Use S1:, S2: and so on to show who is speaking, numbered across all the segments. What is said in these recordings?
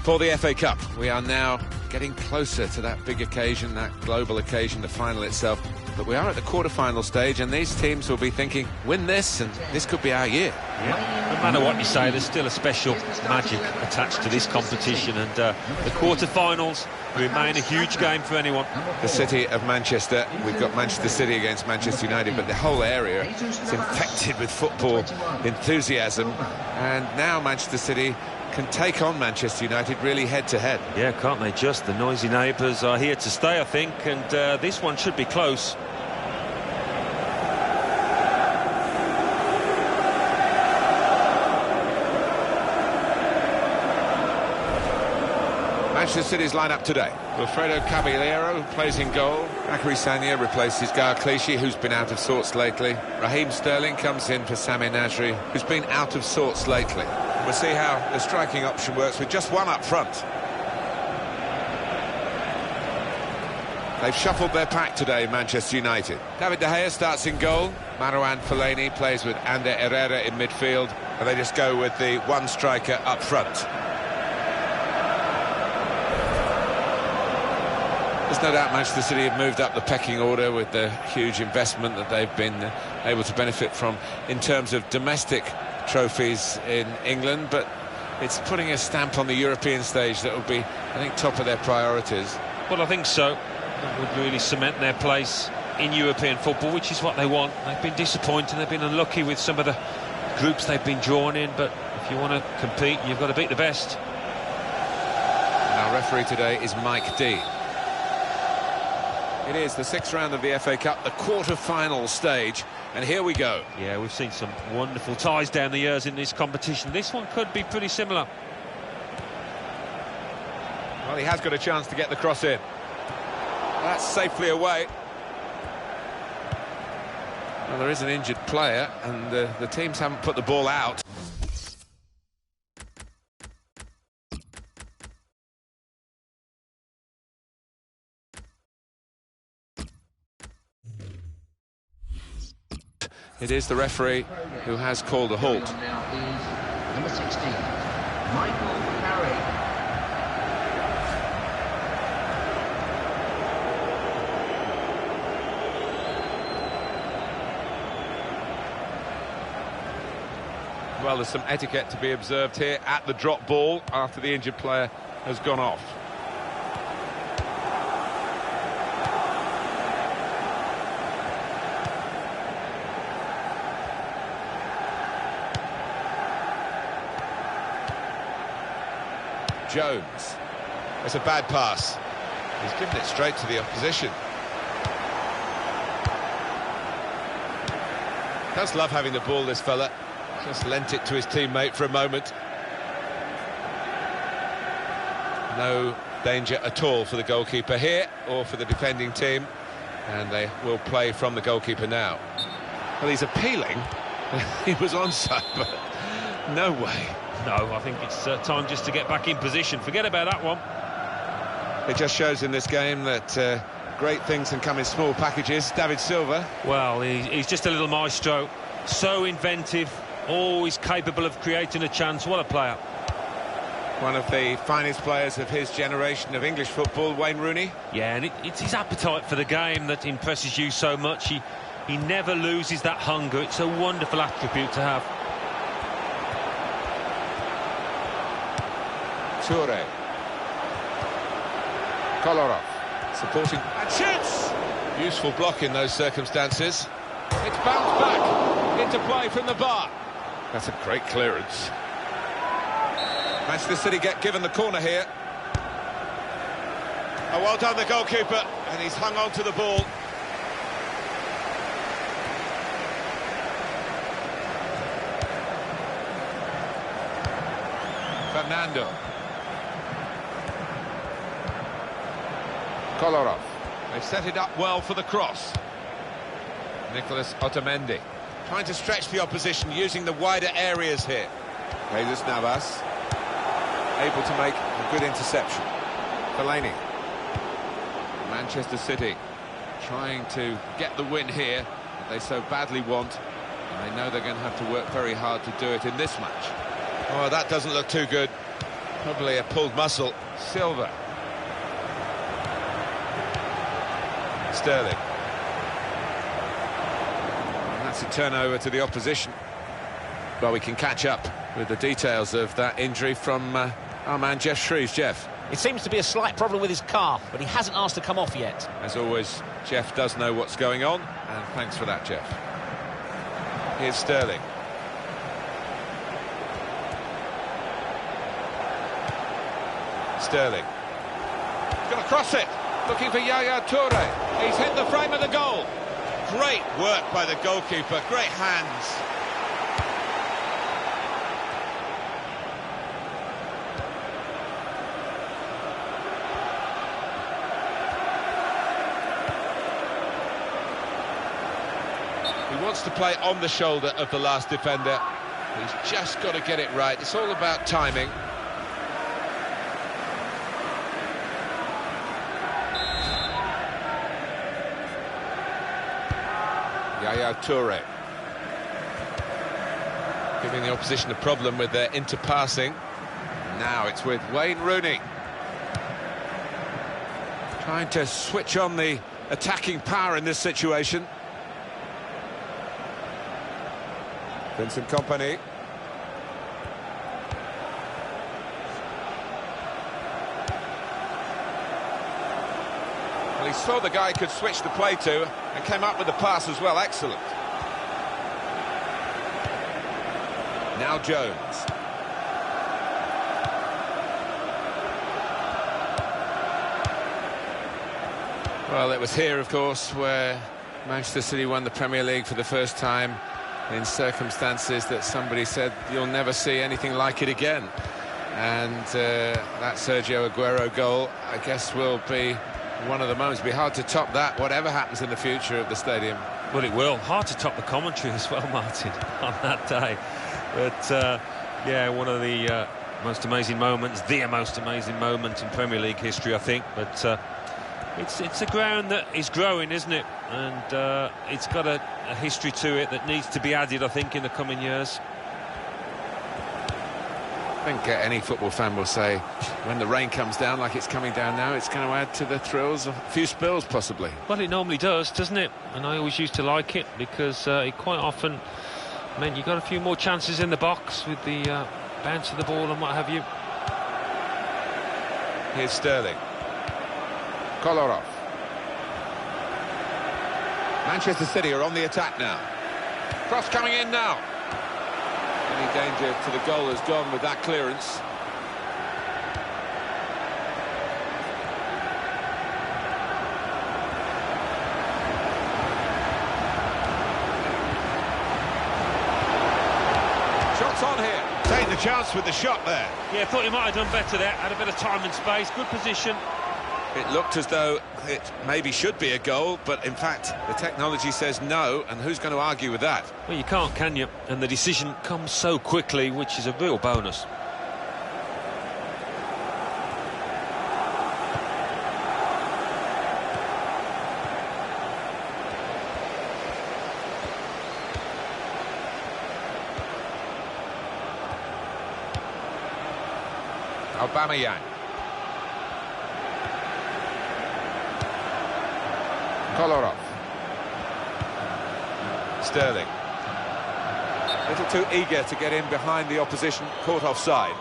S1: For the FA Cup, we are now getting closer to that big occasion, that global occasion, the final itself. But we are at the quarter-final stage, and these teams will be thinking, win this, and this could be our year.
S2: Yeah. No matter what you say, there's still a special magic attached to this competition, and the quarter-finals remain a huge game for anyone.
S1: The city of Manchester, we've got Manchester City against Manchester United, but the whole area is infected with football enthusiasm, and now Manchester City can take on Manchester United really head-to-head.
S2: Yeah, can't they just? The noisy neighbours are here to stay, I think, and this one should be close.
S1: Manchester City's lineup today. Wilfredo Caballero plays in goal. Bakary Sagna replaces Gaël Clichy, who's been out of sorts lately. Raheem Sterling comes in for Sami Nasri, who's been out of sorts lately. We'll see how the striking option works with just one up front. They've shuffled their pack today, Manchester United. David De Gea starts in goal. Marouane Fellaini plays with Ander Herrera in midfield. And they just go with the one striker up front. There's no doubt Manchester City have moved up the pecking order with the huge investment that they've been able to benefit from in terms of domestic trophies in England, but it's putting a stamp on the European stage that will be, I think, top of their priorities.
S2: Well, I think so. That would really cement their place in European football, which is what they want. They've been disappointed, they've been unlucky with some of the groups they've been drawn in, but if you want to compete, you've got to beat the best.
S1: And our referee today is Mike D. It is the sixth round of the FA Cup, the quarter-final stage, and here we go.
S2: Yeah, we've seen some wonderful ties down the years in this competition. This one could be pretty similar.
S1: Well, he has got a chance to get the cross in. That's safely away. Well, there is an injured player, and the teams haven't put the ball out. It is the referee who has called a halt.
S3: Number 16, Michael Carey.
S1: Well, there's some etiquette to be observed here at the drop ball after the injured player has gone off. Jones. It's a bad pass. He's given it straight to the opposition. Does love having the ball, this fella. Just lent it to his teammate for a moment. No danger at all for the goalkeeper here, or for the defending team. And they will play from the goalkeeper now. Well, he's appealing. He was onside, but no way.
S2: No, I think it's time just to get back in position. Forget about that one.
S1: It just shows in this game that great things can come in small packages. David Silva.
S2: Well, he's just a little maestro. So inventive, always capable of creating a chance. What a player.
S1: One of the finest players of his generation of English football, Wayne Rooney.
S2: Yeah, and it's his appetite for the game that impresses you so much. He never loses that hunger. It's a wonderful attribute to have.
S1: Toure. Kolarov supporting and shoots. Useful block in those circumstances. It's bounced back into play from the bar. That's a great clearance. Manchester City get given the corner here. Oh, well done the goalkeeper, and he's hung on to the ball. Fernando. Kolarov. They've set it up well for the cross. Nicolas Otamendi trying to stretch the opposition using the wider areas here. Jesus Navas able to make a good interception. Fellaini. Manchester City trying to get the win here that they so badly want. And they know they're going to have to work very hard to do it in this match. Oh, that doesn't look too good. Probably a pulled muscle. Silva. Sterling. And that's a turnover to the opposition. Well, we can catch up with the details of that injury from our man Jeff Shreves. Jeff.
S4: It seems to be a slight problem with his calf, but he hasn't asked to come off yet.
S1: As always, Jeff does know what's going on, and thanks for that, Jeff. Here's Sterling. Sterling. He's going to cross it. Looking for Yaya Toure. He's hit the frame of the goal. Great work by the goalkeeper. Great hands. He wants to play on the shoulder of the last defender. He's just got to get it right. It's all about timing. Yaya Toure. Giving the opposition a problem with their interpassing. Now it's with Wayne Rooney. Trying to switch on the attacking power in this situation. Vincent Kompany. Well, he saw the guy he could switch the play to and came up with the pass as well. Excellent. Now Jones. Well, it was here, of course, where Manchester City won the Premier League for the first time in circumstances that somebody said you'll never see anything like it again. And that Sergio Aguero goal, I guess, will be one of the moments. It'll be hard to top that, whatever happens in the future of the stadium.
S2: Well, it will. Hard to top the commentary as well, Martin, on that day. But, yeah, one of the most amazing moments, the most amazing moment in Premier League history, I think. But it's a ground that is growing, isn't it? And it's got a history to it that needs to be added, I think, in the coming years.
S1: I think any football fan will say when the rain comes down like it's coming down now, it's going to add to the thrills, a few spills possibly.
S2: Well, it normally does, doesn't it? And I always used to like it because it quite often meant you got a few more chances in the box with the bounce of the ball and what have you.
S1: Here's Sterling. Kolarov. Manchester City are on the attack now. Cross coming in now. Any danger to the goal has gone with that clearance. Shots on here. Take the chance with the shot there.
S2: Yeah, thought he might have done better there. Had a bit of time and space. Good position.
S1: It looked as though it maybe should be a goal, but in fact the technology says no, and who's going to argue with that?
S2: Well, you can't, can you? And the decision comes so quickly, which is a real bonus.
S1: Aubameyang. Kolarov. Sterling. A little too eager to get in behind the opposition, caught offside.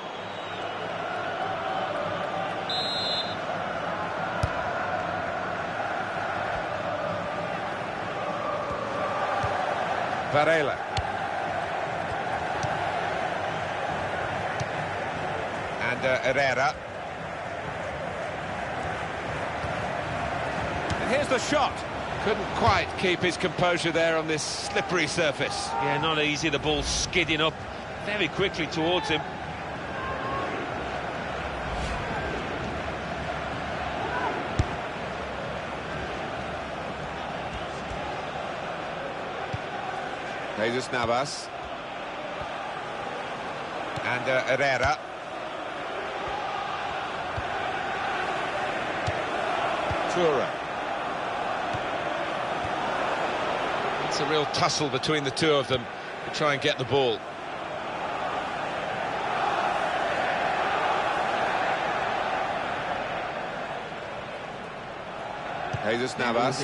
S1: Varela. And Herrera. And here's the shot. Couldn't quite keep his composure there on this slippery surface.
S2: Yeah, not easy. The ball skidding up very quickly towards him.
S1: Jesus Navas. And Herrera. Toure. It's a real tussle between the two of them to try and get the ball. Jesus Navas.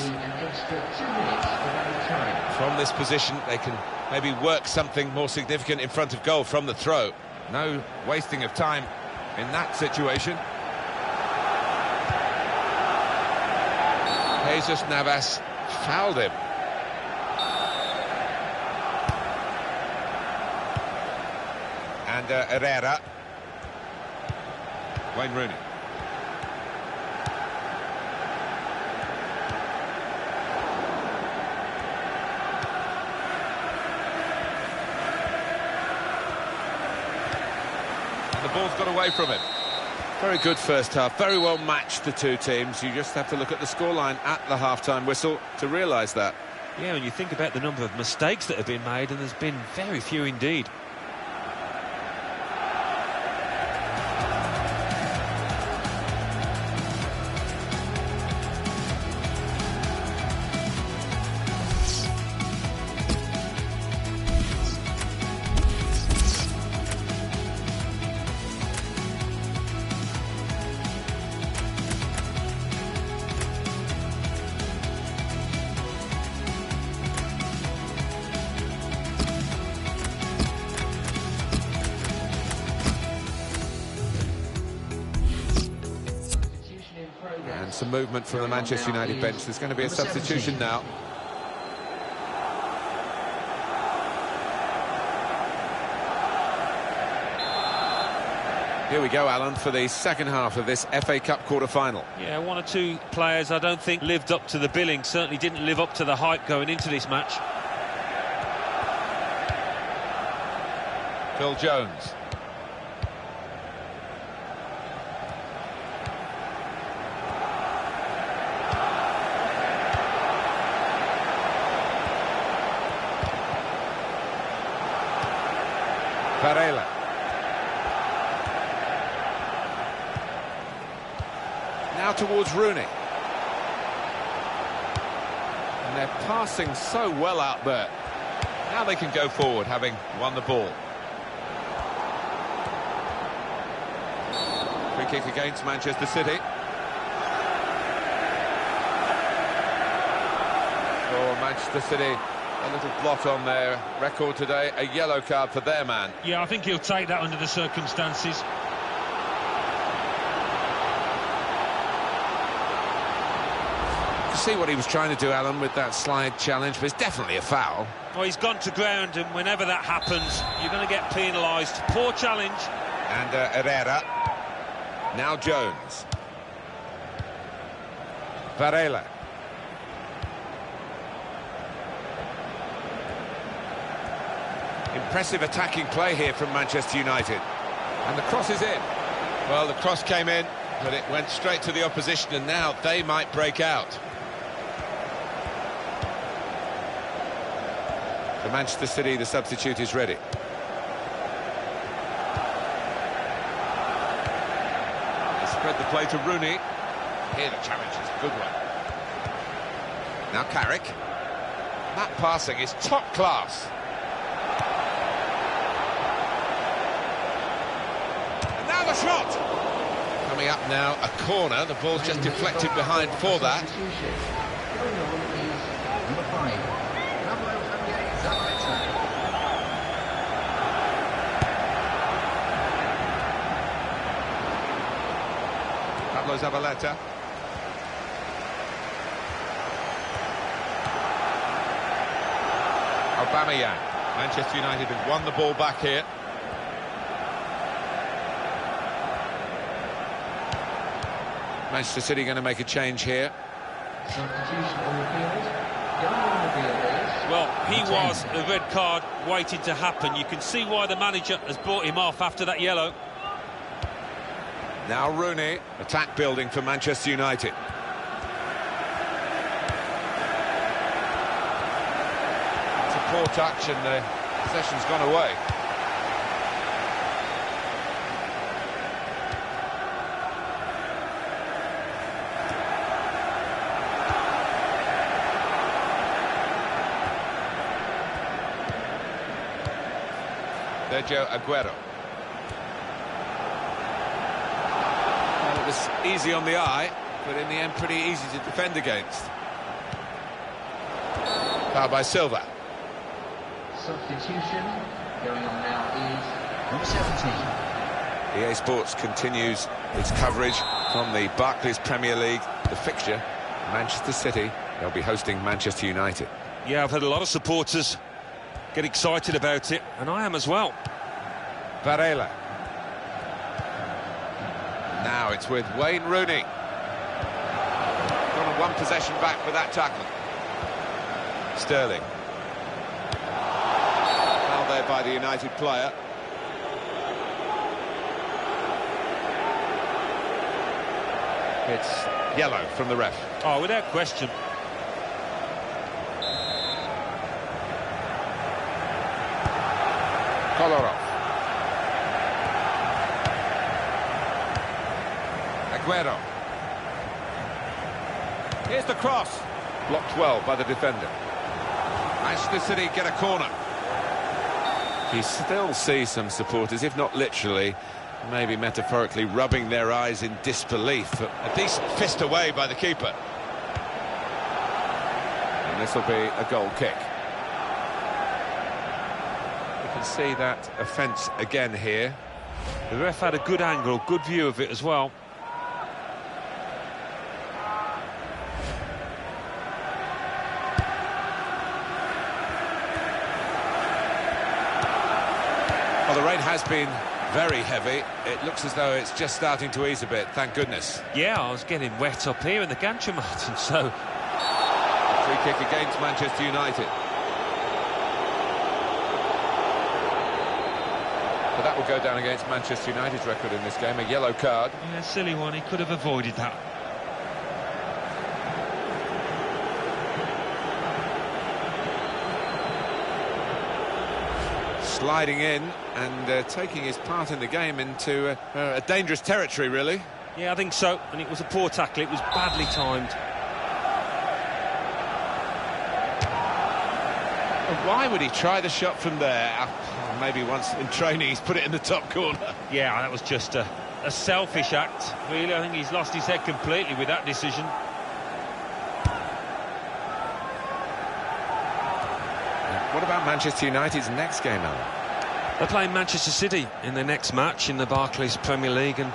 S1: From this position, they can maybe work something more significant in front of goal from the throw. No wasting of time in that situation. Jesus Navas fouled him. And Herrera. Wayne Rooney. The ball's got away from him. Very good first half, very well matched, the two teams. You just have to look at the scoreline at the half-time whistle to realise that.
S2: Yeah, when you think about the number of mistakes that have been made, and there's been very few indeed.
S1: And some movement from the Manchester United bench. There's going to be a substitution now. Here we go, Alan, for the second half of this FA Cup quarter-final.
S2: Yeah, one or two players I don't think lived up to the billing, certainly didn't live up to the hype going into this match.
S1: Phil Jones. Varela. Now towards Rooney. And they're passing so well out there. Now they can go forward, having won the ball. Free kick against Manchester City. For Manchester City, a little blot on their record today, a yellow card for their man.
S2: Yeah, I think he'll take that under the circumstances.
S1: You see what he was trying to do, Alan, with that slide challenge, but it's definitely a foul.
S2: Well, he's gone to ground, and whenever that happens, you're going to get penalised. Poor challenge.
S1: And Herrera. Now Jones. Varela. Impressive attacking play here from Manchester United. And the cross is in. Well, the cross came in, but it went straight to the opposition, and now they might break out. For Manchester City, the substitute is ready. They spread the play to Rooney. Here the challenge is a good one. Now Carrick. That passing is top class. And now the shot! Coming up now, a corner. The ball's just deflected behind for that. Pablo Zabaleta. Aubameyang. Manchester United have won the ball back here. Manchester City going to make a change here.
S2: Well, he was a red card waiting to happen. You can see why the manager has brought him off after that yellow.
S1: Now Rooney, attack building for Manchester United. It's a poor touch and the possession's gone away. Sergio Aguero. Well, it was easy on the eye, but in the end pretty easy to defend against. Foul by Silva.
S3: Substitution going on now is number 17.
S1: EA Sports continues its coverage from the Barclays Premier League. The fixture, Manchester City, they'll be hosting Manchester United.
S2: Yeah, I've had a lot of supporters get excited about it, and I am as well.
S1: Varela. Now it's with Wayne Rooney. Got a one possession back with that tackle. Sterling. Foul there by the United player. It's yellow from the ref.
S2: Oh, without question.
S1: Kolarov. Aguero. Here's the cross. Blocked well by the defender. Manchester City get a corner. You still see some supporters, if not literally, maybe metaphorically, rubbing their eyes in disbelief. A decent fist away by the keeper. And this will be a goal kick. You can see that offence again here.
S2: The ref had a good angle, good view of it as well.
S1: Well, the rain has been very heavy. It looks as though it's just starting to ease a bit, thank goodness.
S2: Yeah, I was getting wet up here in the gantry, Martin, so...
S1: Free kick against Manchester United. But that will go down against Manchester United's record in this game, a yellow card.
S2: Yeah, silly one, he could have avoided that.
S1: Sliding in and taking his part in the game into a dangerous territory, really.
S2: Yeah, I think so, and it was a poor tackle, it was badly timed.
S1: Why would he try the shot from there? Maybe once in training he's put it in the top corner.
S2: Yeah, that was just a selfish act, really. I think he's lost his head completely with that decision.
S1: What about Manchester United's next game, Alan?
S2: They're playing Manchester City in their next match in the Barclays Premier League, and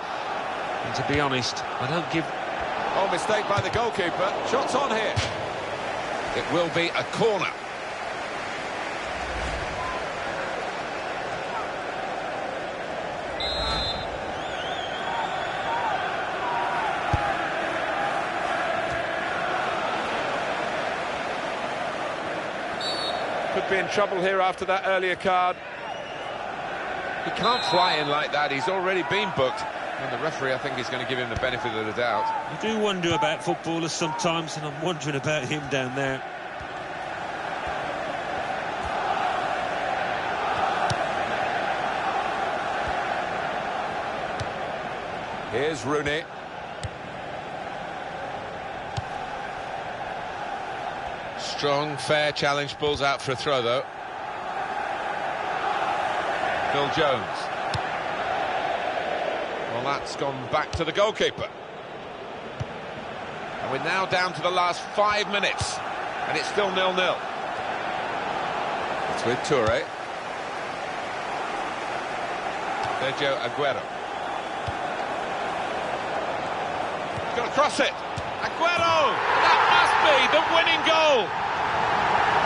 S2: to be honest, I don't give...
S1: Oh, mistake by the goalkeeper. Shots on here. It will be a corner. Could be in trouble here after that earlier card. He can't fly in like that. He's already been booked. And the referee, I think, is going to give him the benefit of the doubt.
S2: You do wonder about footballers sometimes, and I'm wondering about him down there.
S1: Here's Rooney. Strong, fair challenge, pulls out for a throw, though. Phil Jones. Well, that's gone back to the goalkeeper. And we're now down to the last 5 minutes, and it's still 0-0. It's with Toure. Sergio Aguero. He's got to cross it. Aguero! That must be the winning goal!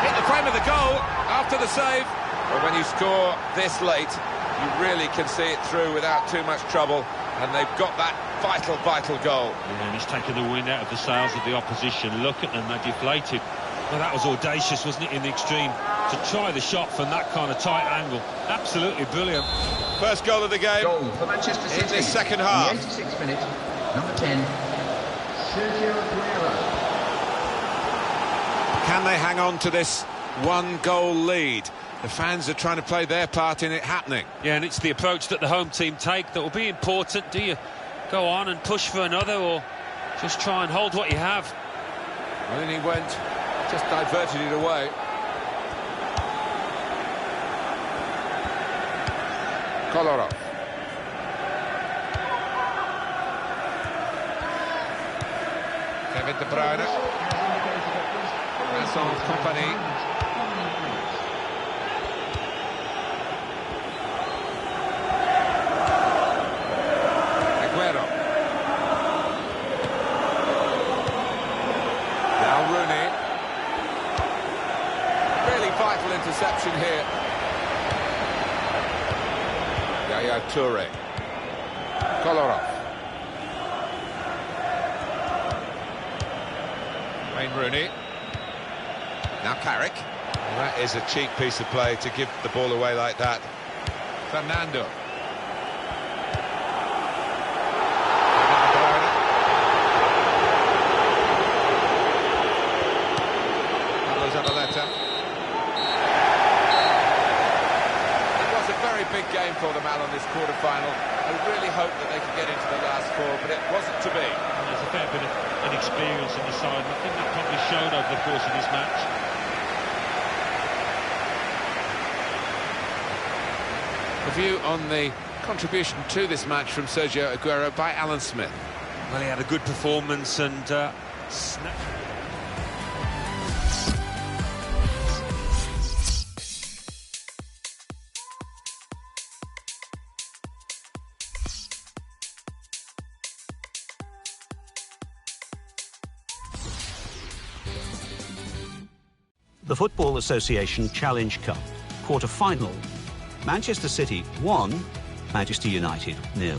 S1: Hit the frame of the goal after the save. But when you score this late, you really can see it through without too much trouble. And they've got that vital, vital goal.
S2: Yeah, and he's taken the wind out of the sails of the opposition. Look at them, they're deflated. Well, that was audacious, wasn't it, in the extreme? To try the shot from that kind of tight angle. Absolutely brilliant.
S1: First goal of the game.
S3: Goal for Manchester City.
S1: In this second half.
S3: In the 86th minute, number 10, Sergio Aguero.
S1: Can they hang on to this one-goal lead? The fans are trying to play their part in it happening.
S2: Yeah, and it's the approach that the home team take that will be important. Do you go on and push for another, or just try and hold what you have?
S1: Well, then he went, just diverted it away. Kolarov. Kevin De Bruyne. Vincent Kompany. Aguero. Now Rooney. Really vital interception here. Yaya Toure. Kolarov. Wayne Rooney. Now Carrick. Well, that is a cheap piece of play to give the ball away like that. Fernando. Big game for them, Alan, this quarter-final. I really hoped that they could get into the last four, but it wasn't to be.
S2: There's a fair bit of inexperience in the side, and I think that probably showed over the course of this match.
S1: A view on the contribution to this match from Sergio Aguero by Alan Smith.
S2: Well, he had a good performance and
S5: The Football Association Challenge Cup, quarter-final. Manchester City 1, Manchester United 0.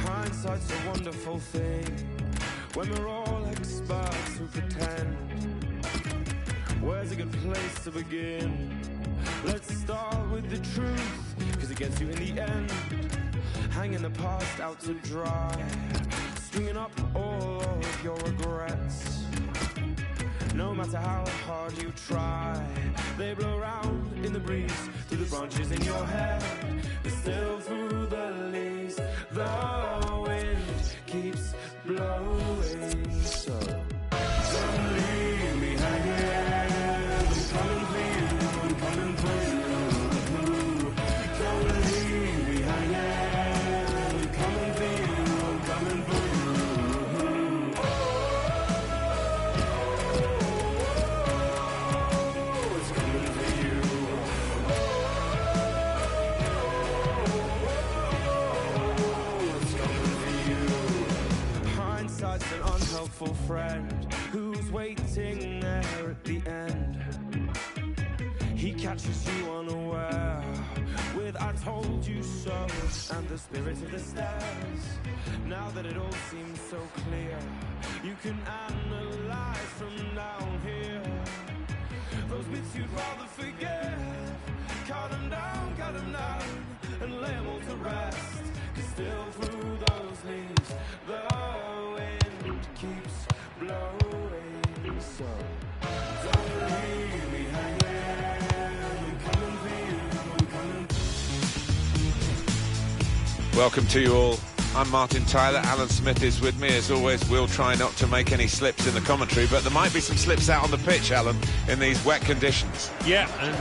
S6: Hindsight's a wonderful thing when we're all experts who pretend. Where's a good place to begin? Let's start with the truth, cause it gets you in the end. Hanging the past out to dry, stringing up all of your regrets. No matter how hard you try, they blow around in the breeze, through the branches in your head, but still through the leaves. The wind keeps blowing, so don't leave me hanging. I'm coming for you, I'm coming for you. Don't leave me hanging. I'm coming for you, I'm coming for you. An unhelpful friend who's waiting there at the end. He catches you unaware with "I told you so" and the spirit of the stairs. Now that it all seems so clear, you can analyze from down here those bits you'd rather forget. Cut them down, and lay them all to rest. Cause still through those leaves, the wind keeps blowing, so don't leave me hanging. I'm coming for you, I'm coming.
S1: Welcome to you all. I'm Martin Tyler. Alan Smith is with me. As always, we'll try not to make any slips in the commentary, but there might be some slips out on the pitch, Alan, in these wet conditions.
S2: Yeah, and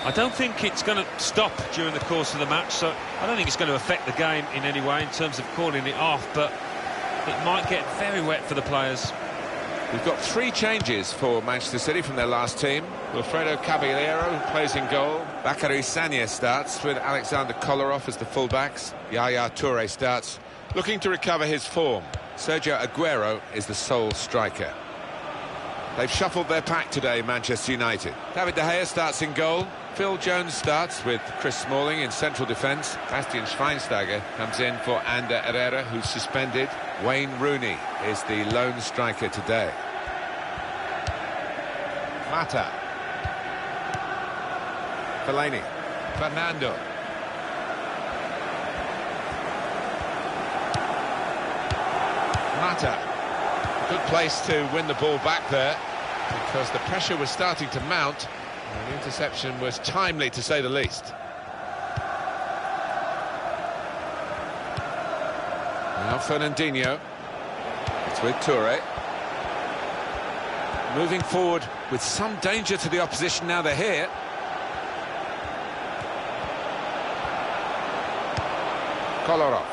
S2: I don't think it's going to stop during the course of the match, so I don't think it's going to affect the game in any way in terms of calling it off, but it might get very wet for the players.
S1: We've got 3 changes for Manchester City from their last team. Wilfredo Caballero plays in goal. Bakary Sagna starts with Alexander Kolarov as the fullbacks. Yaya Toure starts, looking to recover his form. Sergio Aguero is the sole striker. They've shuffled their pack today, Manchester United. David De Gea starts in goal. Phil Jones starts with Chris Smalling in central defence. Bastian Schweinsteiger comes in for Ander Herrera, who's suspended. Wayne Rooney is the lone striker today. Mata. Fellaini. Fernando. Mata. Good place to win the ball back there, because the pressure was starting to mount. And the interception was timely, to say the least. Now Fernandinho. It's with Toure. Moving forward with some danger to the opposition now they're here. Kolarov.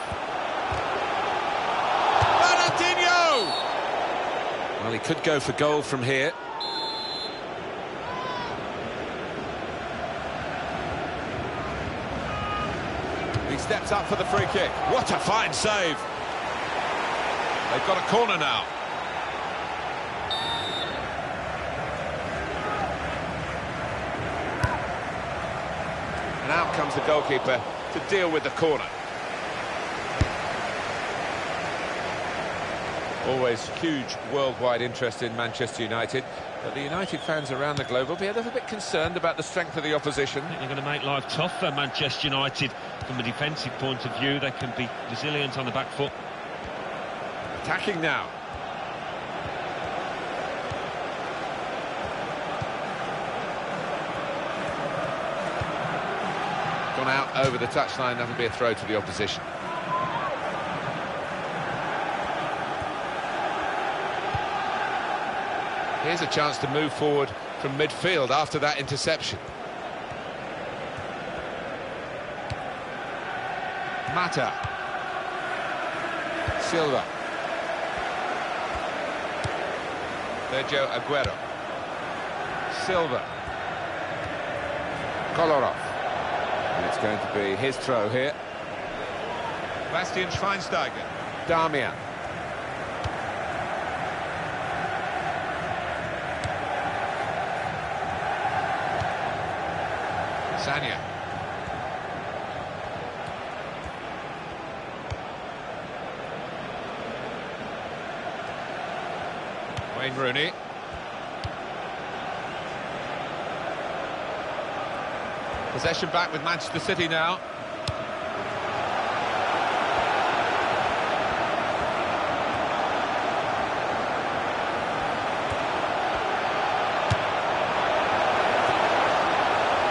S1: Fernandinho! Well, he could go for goal from here. He steps up for the free kick. What a fine save. They've got a corner now. And out comes the goalkeeper to deal with the corner. Always huge worldwide interest in Manchester United, but the United fans around the globe will be a little bit concerned about the strength of the opposition.
S2: I think they're going to make life tough for Manchester United from a defensive point of view. They can be resilient on the back foot.
S1: Attacking now. Gone out over the touchline. That'll be a throw to the opposition. Here's a chance to move forward from midfield after that interception. Mata. Silva. Sergio Aguero. Silva. Kolarov. And it's going to be his throw here. Bastian Schweinsteiger. Darmian. Sagna. Wayne Rooney. Possession back with Manchester City now.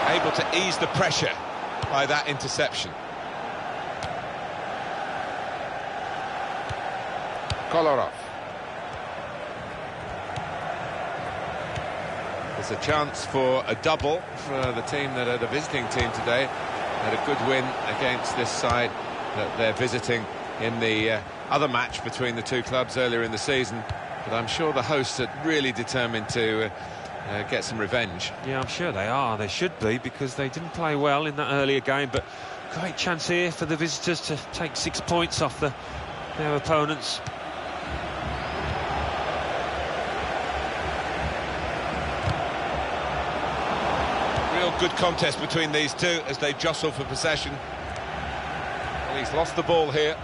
S1: Able to ease the pressure by that interception. Kolarov. There's a chance for a double for the team that are the visiting team today. Had a good win against this side that they're visiting in the other match between the two clubs earlier in the season. But I'm sure the hosts are really determined to get some revenge.
S2: Yeah, I'm sure they are. They should be, because they didn't play well in that earlier game, but great chance here for the visitors to take 6 points off their opponents.
S1: Real good contest between these two as they jostle for possession. Well, he's lost the ball here.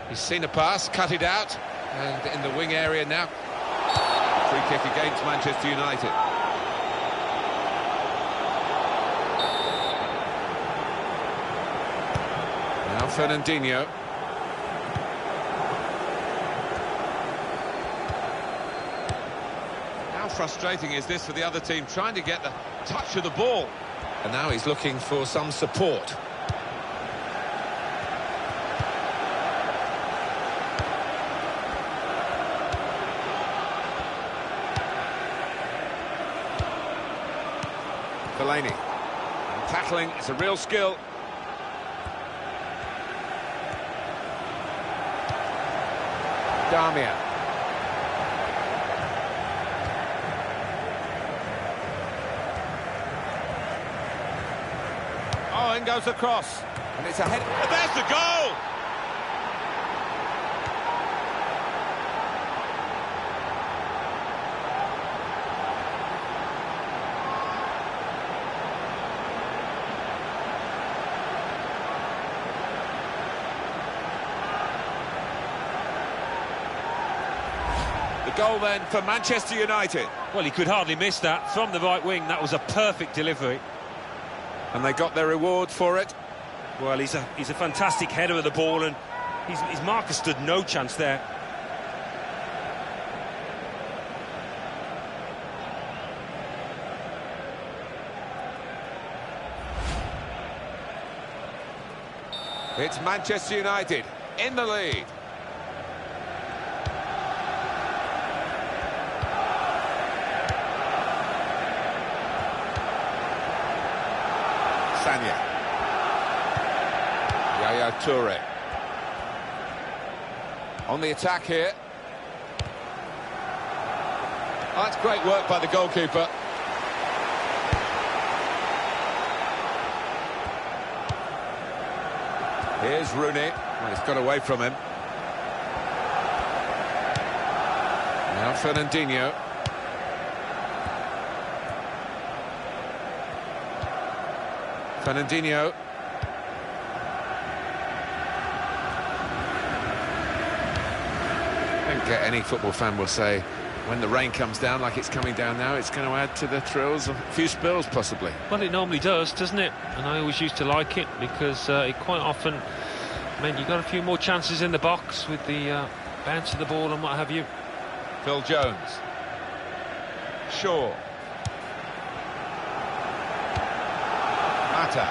S1: He's seen a pass, cut it out, and in the wing area now. Free kick against Manchester United. Now Fernandinho. How frustrating is this for the other team, trying to get the touch of the ball? And now he's looking for some support. Fellaini. And tackling is a real skill. Darmian. Oh, in goes the cross. And it's a head. And there's the goal! The goal then for Manchester United.
S2: Well, he could hardly miss that. From the right wing, that was a perfect delivery.
S1: And they got their reward for it.
S2: Well, he's a fantastic header of the ball, and his marker stood no chance there.
S1: It's Manchester United in the lead. Sanya. Yaya Toure. On the attack here. Oh, that's great work by the goalkeeper. Here's Rooney. Well, he's got away from him. Now Fernandinho. Fernandinho. I think any football fan will say when the rain comes down like it's coming down now, it's going to add to the thrills of a few spills possibly.
S2: Well, it normally does, doesn't it? And I always used to like it because it quite often meant you got a few more chances in the box with the bounce of the ball and what have you.
S1: Phil Jones. Shaw. Mata.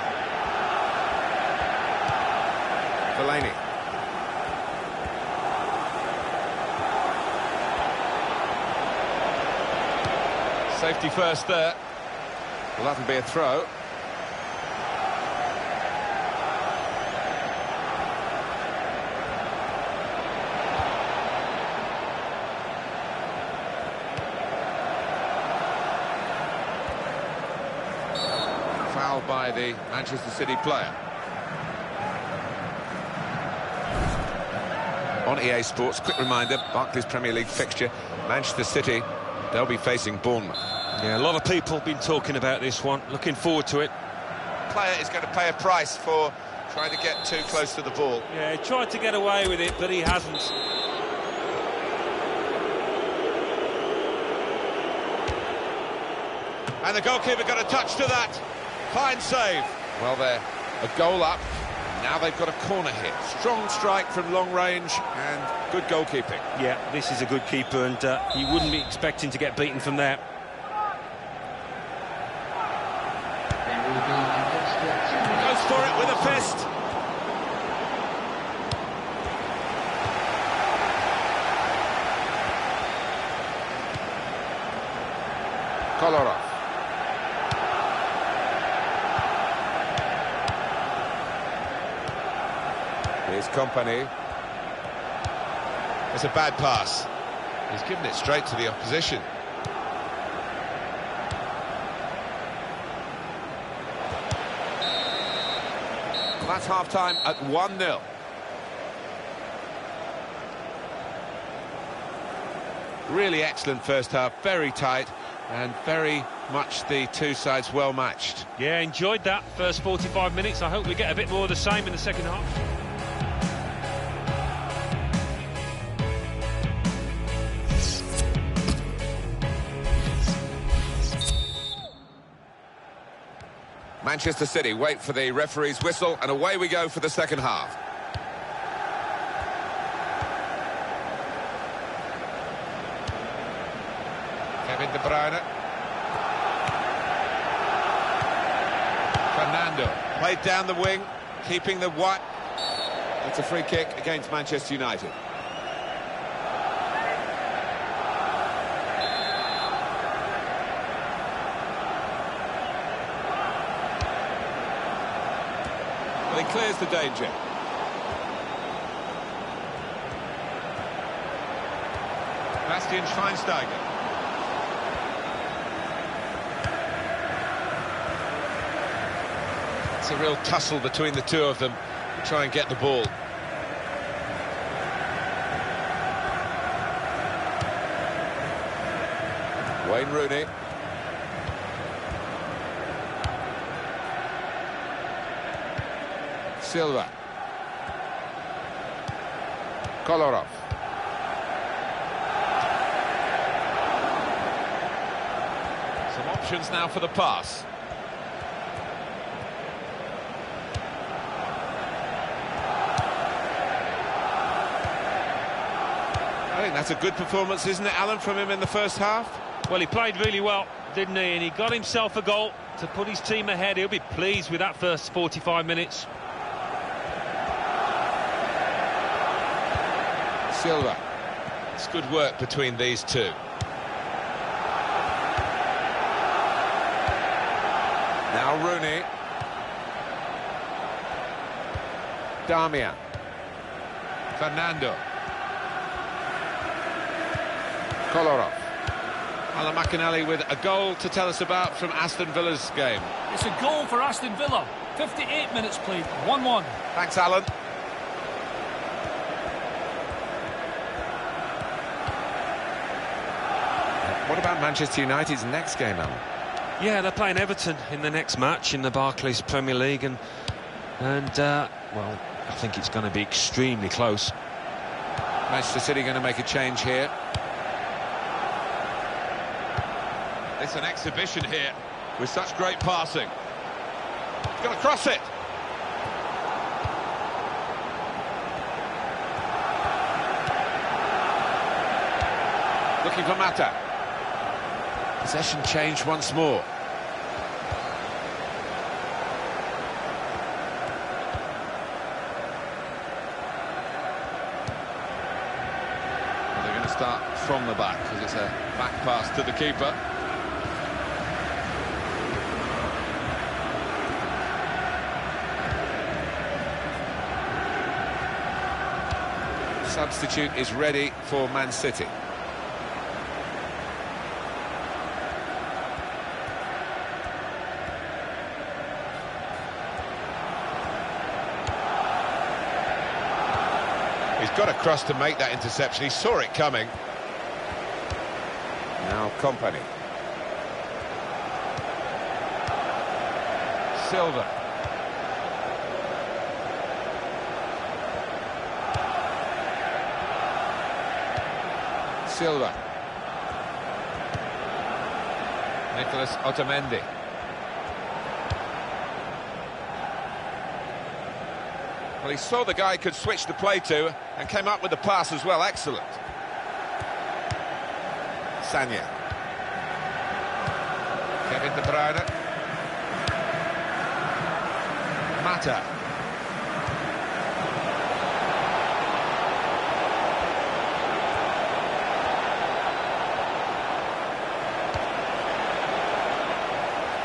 S1: Fellaini. Safety first there. Well, that'll be a throw. Foul by the Manchester City player. On EA Sports, quick reminder, Barclays Premier League fixture, Manchester City, they'll be facing Bournemouth.
S2: Yeah, a lot of people have been talking about this one, looking forward to it.
S1: The player is going to pay a price for trying to get too close to the ball.
S2: Yeah, he tried to get away with it, but he hasn't.
S1: And the goalkeeper got a touch to that. Fine save. Well, they're a goal up. Now they've got a corner hit. Strong strike from long range and good goalkeeping.
S2: Yeah, this is a good keeper, and he wouldn't be expecting to get beaten from there.
S1: Goes for it with a fist. Kolarov. Here's Company. It's a bad pass. He's given it straight to the opposition. And that's half-time at 1-0. Really excellent first half, very tight, and very much the two sides well matched.
S2: Yeah, enjoyed that first 45 minutes. I hope we get a bit more of the same in the second half.
S1: Manchester City wait for the referee's whistle, and away we go for the second half. Kevin De Bruyne. Fernando played down the wing, keeping the white. It's a free kick against Manchester United. Well, he clears the danger. Schweinsteiger. It's a real tussle between the two of them to try and get the ball. Wayne Rooney. Silva. Kolarov. Some options now for the pass. I think that's a good performance, isn't it, Alan, from him in the first half?
S2: Well, he played really well, didn't he? And he got himself a goal to put his team ahead. He'll be pleased with that first 45 minutes.
S1: Silva. It's good work between these two. Now Rooney. Damian. Fernando. Kolarov. Alan McInally with a goal to tell us about from Aston Villa's game.
S7: It's a goal for Aston Villa. 58 minutes played, 1-1.
S1: Thanks, Alan. What about Manchester United's next game, Alan?
S2: Yeah, they're playing Everton in the next match in the Barclays Premier League, and well, I think it's going to be extremely close.
S1: Manchester City going to make a change here. It's an exhibition here with such great passing. He's going to cross it. Looking for Mata. Possession change once more. Well, they're going to start from the back because it's a back pass to the keeper. Substitute is ready for Man City. He's got across to make that interception. He saw it coming. Now Company. Silva. Silva. Nicolas Otamendi. Well, he saw the guy he could switch the play to and came up with the pass as well. Excellent. Sanya. Kevin De Bruyne. Mata.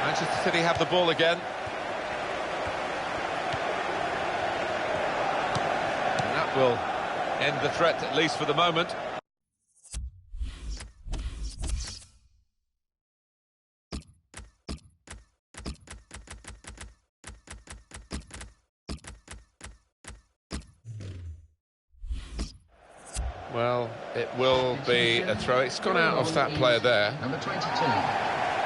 S1: Manchester City have the ball again. And that will end the threat, at least for the moment. Well, it will be a throw. It's gone out of that player there.
S3: Number 22.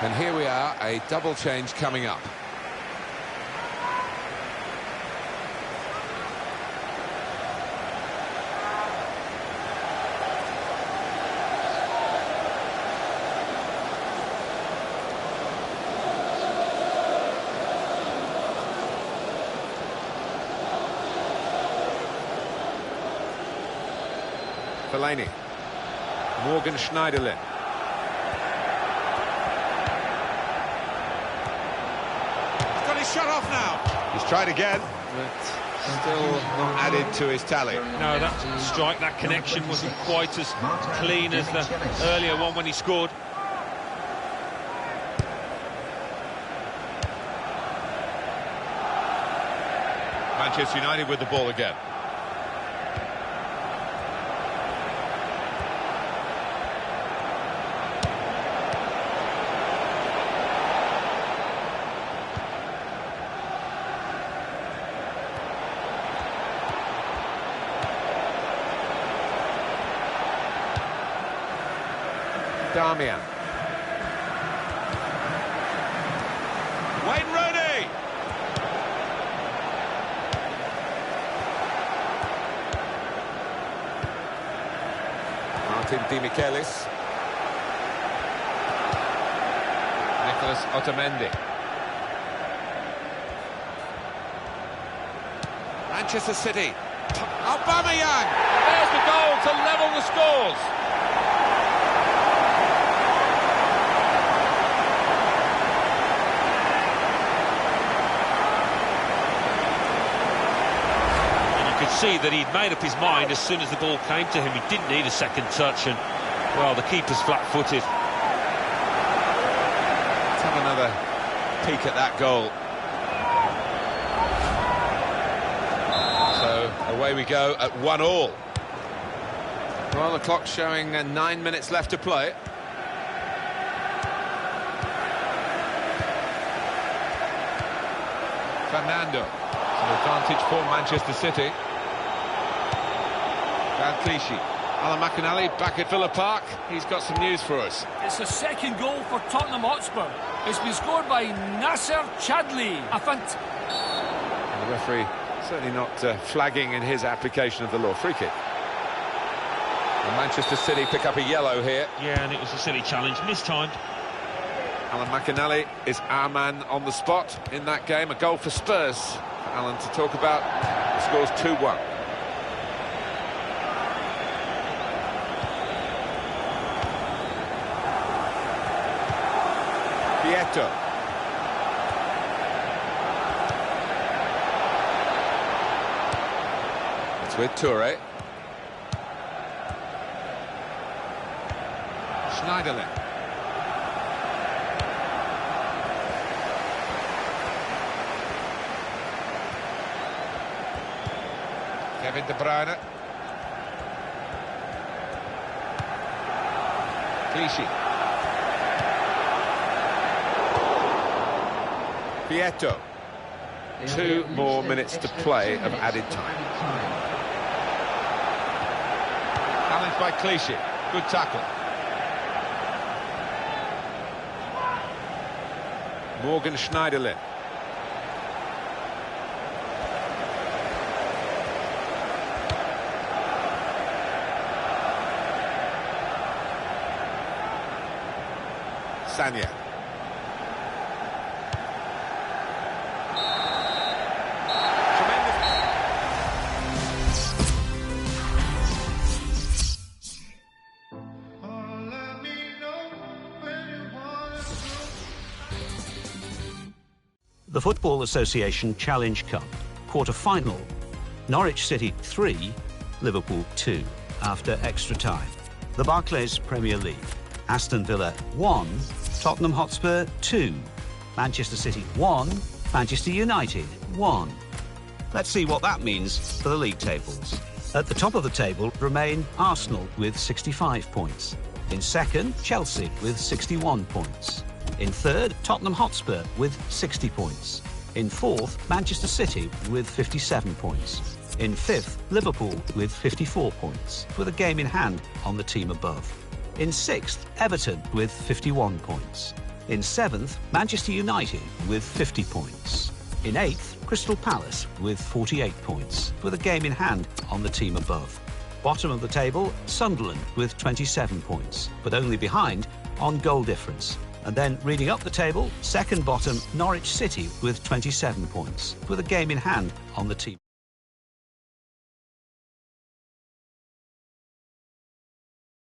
S1: And here we are, a double change coming up. Fellaini. Morgan Schneiderlin. shot off now. He's tried again, but still not added to his tally.
S2: No, that strike, that connection wasn't quite as clean as the earlier one when he scored.
S1: Manchester United with the ball again. Damian. Wayne Rooney. Martin Di Michelis. Nicolas Otamendi. Manchester City. Aubameyang.
S2: There's the goal to level the scores. See that he'd made up his mind as soon as the ball came to him. He didn't need a second touch, and well, the keeper's flat-footed.
S1: Let's have another peek at that goal. So away we go at 1-1. Well, the clock's showing 9 minutes left to play. Fernando. It's an advantage for Manchester City. Clichy. Alan McInally back at Villa Park. He's got some news for us.
S7: It's the second goal for Tottenham Hotspur. It's been scored by Nasser Chadli.
S1: The referee certainly not flagging in his application of the law. Free kick. And Manchester City pick up a yellow here.
S2: Yeah, and it was a silly challenge, mistimed.
S1: Alan McInally is our man on the spot in that game. A goal for Spurs for Alan to talk about. The score's 2-1. Vieto. It's with Toure. Schneiderlin. Kevin De Bruyne. Clichy. Vieto. 2 more minutes to play of added time. Challenged by Clichy. Good tackle. Morgan Schneiderlin. Sanya.
S5: The Football Association Challenge Cup, quarter-final. Norwich City 3, Liverpool 2, after extra time. The Barclays Premier League. Aston Villa 1, Tottenham Hotspur 2, Manchester City 1, Manchester United 1. Let's see what that means for the league tables. At the top of the table remain Arsenal with 65 points. In second, Chelsea with 61 points. In third, Tottenham Hotspur with 60 points. In fourth, Manchester City with 57 points. In fifth, Liverpool with 54 points, with a game in hand on the team above. In sixth, Everton with 51 points. In seventh, Manchester United with 50 points. In eighth, Crystal Palace with 48 points, with a game in hand on the team above. Bottom of the table, Sunderland with 27 points, but only behind on goal difference. And then reading up the table, second bottom, Norwich City with 27 points, with a game in hand on the team.